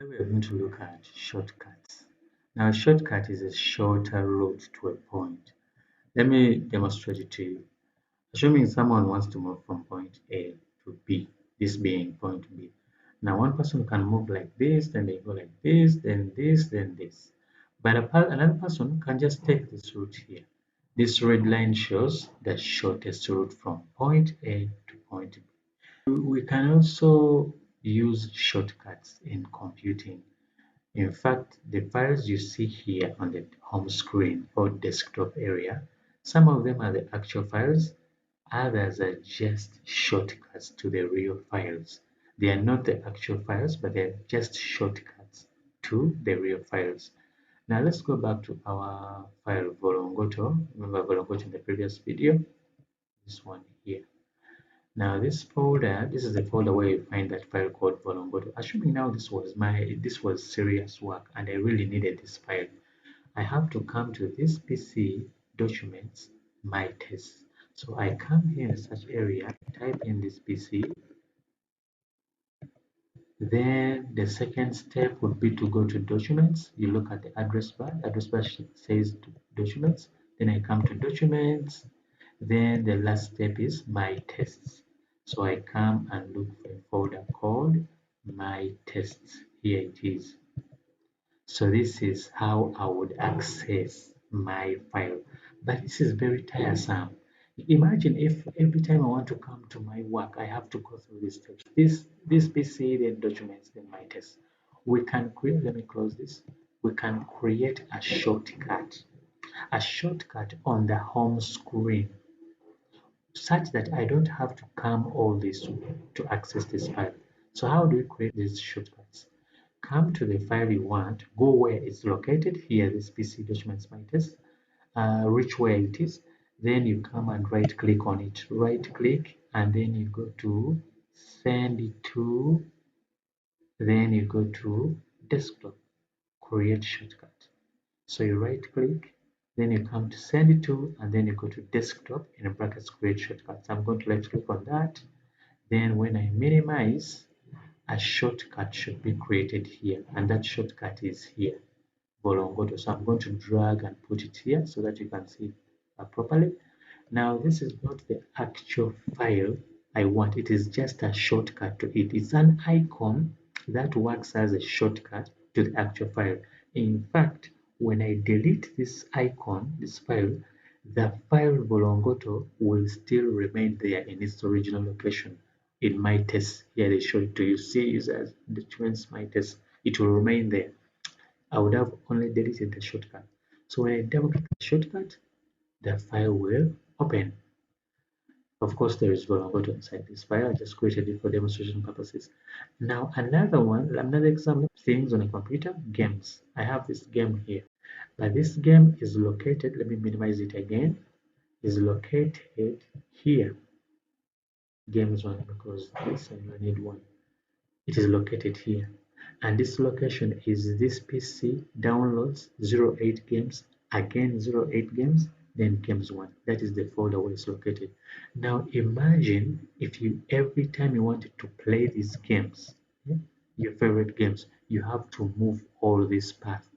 We are going to look at shortcuts. Now, a shortcut is a shorter route to a point. Let me demonstrate it to you. Assuming someone wants to move from point A to B, this being point B. Now, one person can move like this, then they go like this, then this. But another person can just take this route here. This red line shows the shortest route from point A to point B. We can also use shortcuts in computing. In fact, the files you see here on the home screen or desktop area, some of them are the actual files, others are just shortcuts to the real files. They are not the actual files, but they're just shortcuts to the real files. Now let's go back to our file Volongoto. Remember Volongoto in the previous video? This one here. Now this folder, this is the folder where you find that file called Volongoto. Assuming now this was serious work and I really needed this file, I have to come to this PC documents, my tests. So I come here in search area, type in this PC. Then the second step would be to go to documents. You look at the address bar. Address bar says documents. Then I come to documents. Then the last step is my tests. So I come and look for a folder called my tests. Here it is. So this is how I would access my file. But this is very tiresome. Imagine if every time I want to come to my work, I have to go through these steps. This PC, then documents, then my test. We can create, let me close this. We can create a shortcut on the home screen such that I don't have to come all this way to access this file. So how do we create these shortcuts? Come to the file you want, go where it's located, here this PC documents my test, reach where it is, then you come and right click on it, right click, and then you go to send it to, then you go to desktop, create shortcut. So you right click, then you come to send it to, and then you go to desktop, in brackets create shortcuts. I'm going to left click on that. Then when I minimize, a shortcut should be created here, and that shortcut is here, Volongoto. So I'm going to drag and put it here so that you can see it properly. Now this is not the actual file I want, it is just a shortcut to it. It's an icon that works as a shortcut to the actual file. In fact, when I delete this icon, this file, the file Volongoto will still remain there in its original location. In my test, here they show it to you. See is as documents my test, it will remain there. I would have only deleted the shortcut. So when I double click the shortcut, the file will open. Of course, there is Volongoto inside this file. I just created it for demonstration purposes. Now, another example, things on a computer, games. I have this game here, but this game is located, let me minimize it again, is located here. Games one, because this I need one. It is located here. And this location is this PC downloads 08 games, again 08 games, then games one. That is the folder where it's located. Now imagine if you every time you wanted to play these games, your favorite games, you have to move all this path.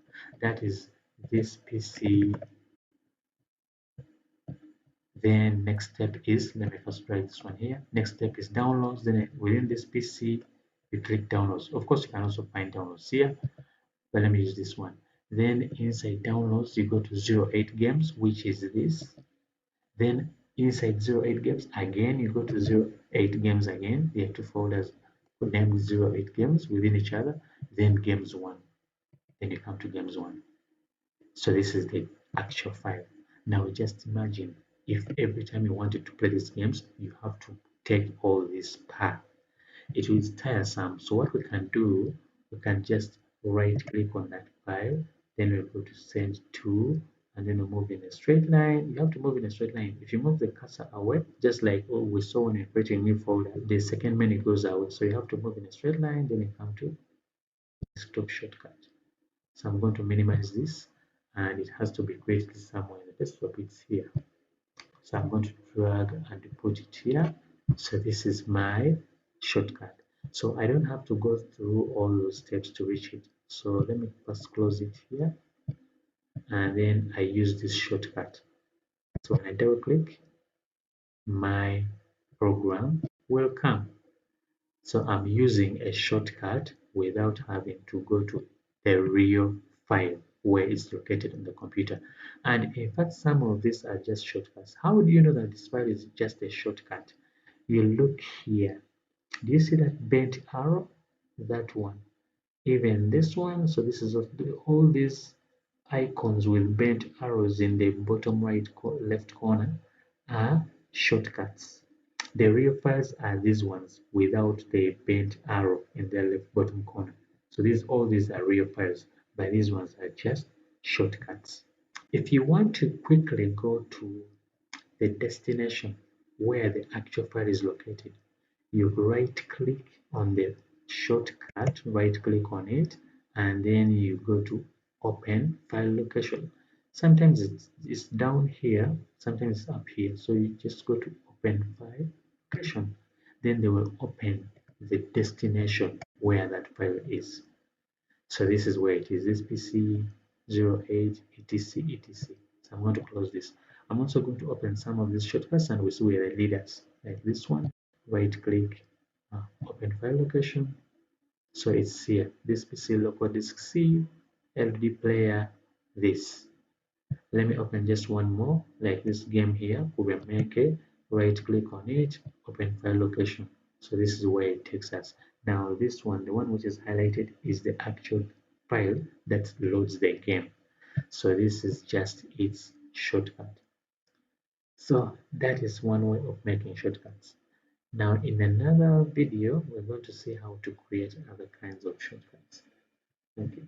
That is this PC. Then next step is, let me first write this one here. Next step is downloads. Then within this PC, you click downloads. Of course, you can also find downloads here, but let me use this one. Then inside downloads, you go to 08 games, which is this. Then inside 08 games, again, you go to 08 games again. There are two folders named 08 games within each other. Then games one. Then you come to games one. So this is the actual file. Now just imagine if every time you wanted to play these games, you have to take all this path. It is tiresome. So what we can do, we can just right click on that file, then we go to send to, and then we move in a straight line. You have to move in a straight line. If you move the cursor away, just like we saw when you're creating a new folder, the second menu goes away. So you have to move in a straight line, then you come to desktop shortcut. So I'm going to minimize this, and it has to be created somewhere in the desktop. It's here. So I'm going to drag and put it here. So this is my shortcut. So I don't have to go through all those steps to reach it. So let me first close it here, and then I use this shortcut. So when I double click, my program will come. So I'm using a shortcut without having to go to the real file where it's located on the computer. And in fact, some of these are just shortcuts. How do you know that this file is just a shortcut? You look here. Do you see that bent arrow? That one. Even this one. So this is all these icons with bent arrows in the bottom right left corner are shortcuts. The real files are these ones without the bent arrow in the left bottom corner. So all these are real files, but these ones are just shortcuts. If you want to quickly go to the destination where the actual file is located, you right click on the shortcut, right click on it, and then you go to open file location. Sometimes it's down here, sometimes it's up here. So you just go to open file location. Then they will open the destination where that file is. So this is where it is, this PC 08 etc etc. So I'm going to close this. I'm also going to open some of these shortcuts and we see where they lead us, like this one. Right click, open file location. So it's here, this PC local disk C, LD player, this. Let me open just one more, like this game here, Kubemeke. Right click on it, open file location. So this is where it takes us. Now this one, the one which is highlighted, is the actual file that loads the game. So this is just its shortcut. So that is one way of making shortcuts. Now in another video, we're going to see how to create other kinds of shortcuts. Okay.